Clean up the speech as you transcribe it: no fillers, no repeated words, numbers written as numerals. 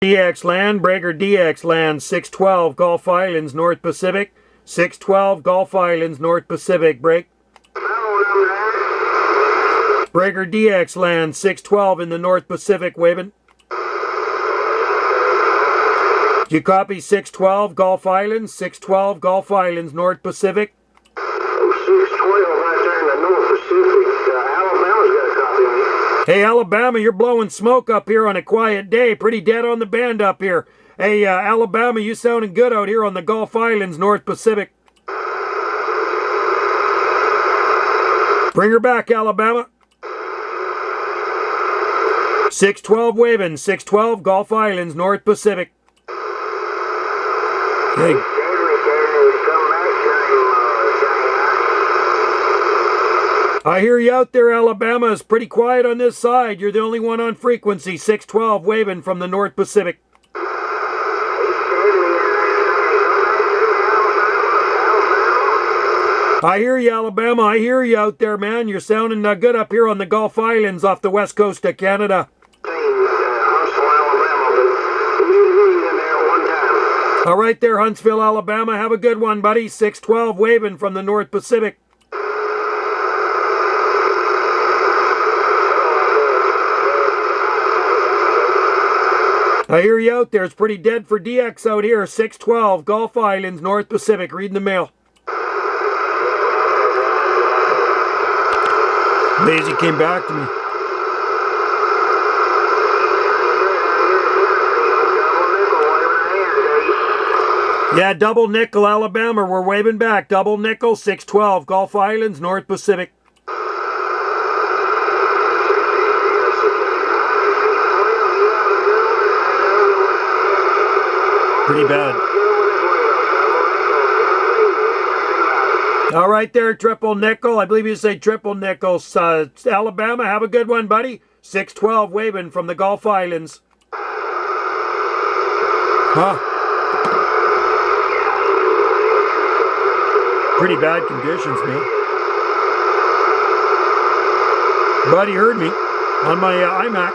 DX land, breaker DX land, 612 Gulf Islands, North Pacific. 612 Gulf Islands, North Pacific, break. Breaker DX land, 612 in the North Pacific, waving. Do you copy 612 Gulf Islands, 612 Gulf Islands, North Pacific? 612 right there in the North Pacific. Alabama's got a copy of me. Hey, Alabama, you're blowing smoke up here on a quiet day. Pretty dead on the band up here. Hey, Alabama, you sounding good out here on the Gulf Islands, North Pacific. Bring her back, Alabama. 612 waving, 612 Gulf Islands, North Pacific. Hey. I hear you out there, Alabama. It's pretty quiet on this side. You're the only one on frequency. 612 waving from the North Pacific. I hear you, Alabama. I hear you out there, man. You're sounding good up here on the Gulf Islands off the west coast of Canada. All right there, Huntsville, Alabama. Have a good one, buddy. 612 waving from the North Pacific. I hear you out there. It's pretty dead for DX out here. 612 Gulf Islands, North Pacific. Reading the mail. Lazy came back to me. Yeah, double nickel, Alabama. We're waving back. Double nickel, 612 Gulf Islands, North Pacific. Pretty bad. All right there, triple nickel. I believe you say triple nickel. Alabama, have a good one, buddy. 612 waving from the Gulf Islands. Huh? Pretty bad conditions, man. Buddy heard me on my IMAX.